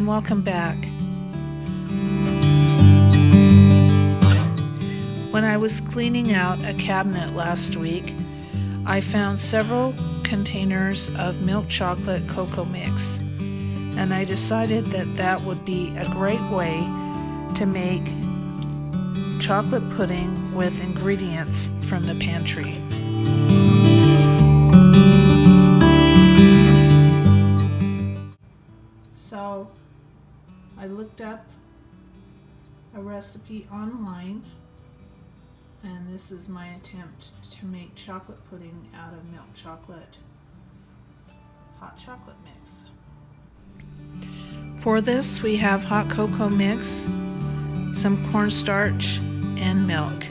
and welcome back. When I was cleaning out a cabinet last week, I found several containers of milk chocolate cocoa mix, and I decided that that would be a great way to make chocolate pudding with ingredients from the pantry. So I looked up a recipe online, and this is my attempt to make chocolate pudding out of milk chocolate hot chocolate mix. For this we have hot cocoa mix, some cornstarch and milk,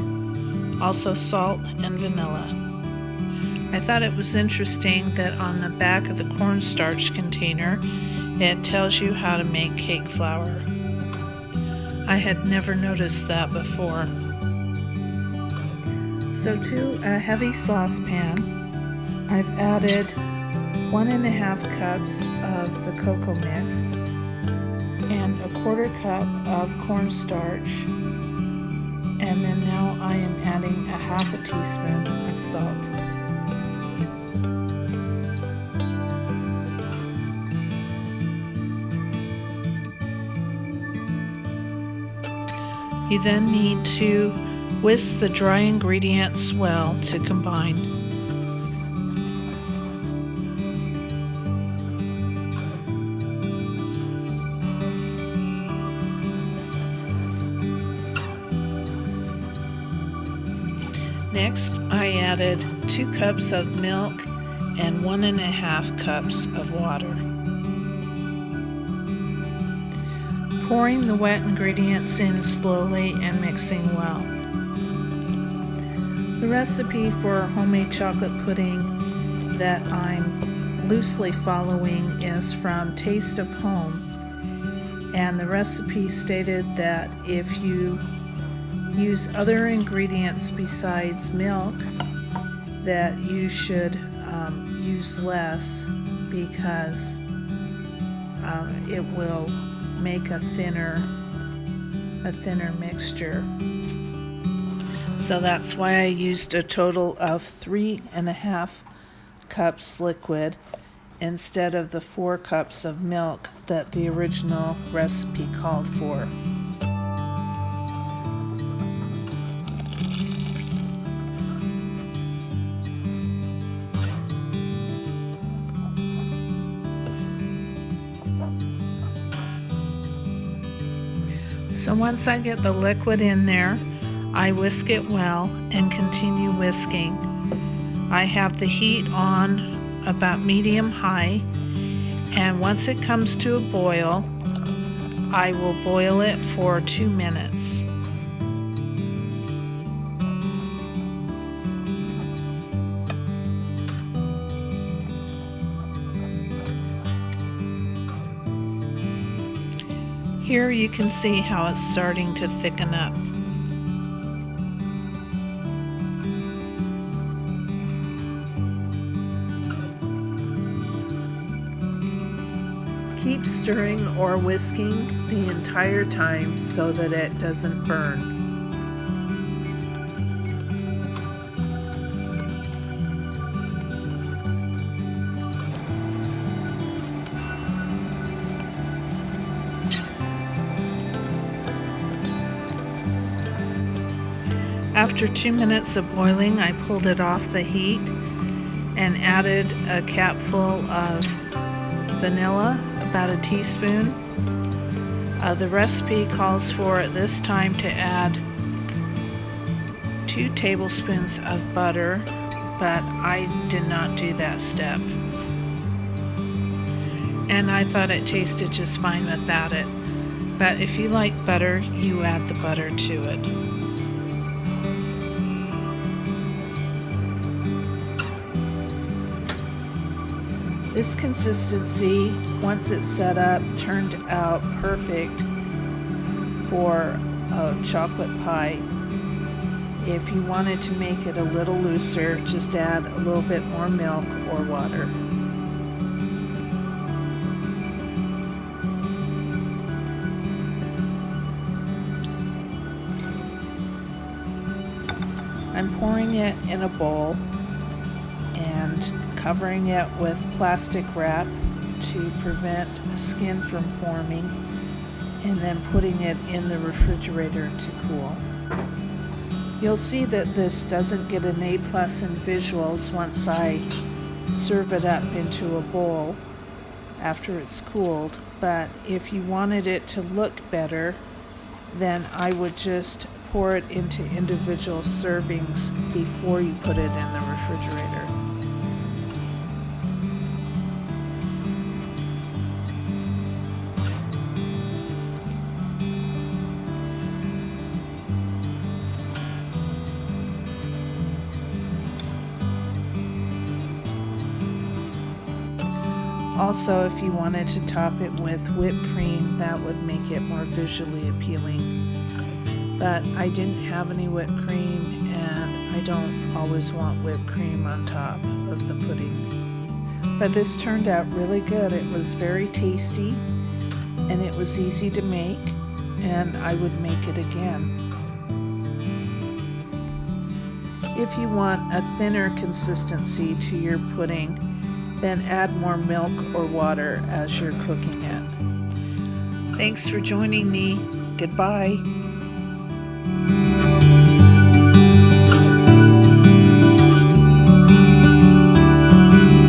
also salt and vanilla. I thought it was interesting that on the back of the cornstarch container it tells you how to make cake flour. I had never noticed that before. So to a heavy saucepan, I've added 1.5 cups of the cocoa mix and a 1/4 cup of cornstarch, and then now I am adding 1/2 teaspoon of salt. You then need to whisk the dry ingredients well to combine. Next, I added 2 cups of milk and 1.5 cups of water. Pouring the wet ingredients in slowly and mixing well. The recipe for homemade chocolate pudding that I'm loosely following is from Taste of Home, and the recipe stated that if you use other ingredients besides milk, that you should use less because it will make a thinner mixture. So that's why I used a total of 3.5 cups liquid instead of the 4 cups of milk that the original recipe called for. So once I get the liquid in there, I whisk it well and continue whisking. I have the heat on about medium-high, and once it comes to a boil, I will boil it for 2 minutes. Here you can see how it's starting to thicken up. Keep stirring or whisking the entire time so that it doesn't burn. After 2 minutes of boiling, I pulled it off the heat and added a capful of vanilla, about a teaspoon. The recipe calls for at this time to add 2 tablespoons of butter, but I did not do that step. And I thought it tasted just fine without it. But if you like butter, you add the butter to it. This consistency, once it's set up, turned out perfect for a chocolate pie. If you wanted to make it a little looser, just add a little bit more milk or water. I'm pouring it in a bowl and covering it with plastic wrap to prevent skin from forming, and then putting it in the refrigerator to cool. You'll see that this doesn't get an A+ in visuals once I serve it up into a bowl after it's cooled, but if you wanted it to look better, then I would just pour it into individual servings before you put it in the refrigerator. Also, if you wanted to top it with whipped cream, that would make it more visually appealing. But I didn't have any whipped cream, and I don't always want whipped cream on top of the pudding. But this turned out really good. It was very tasty, and it was easy to make, and I would make it again. If you want a thinner consistency to your pudding, then add more milk or water as you're cooking it. Thanks for joining me. Goodbye.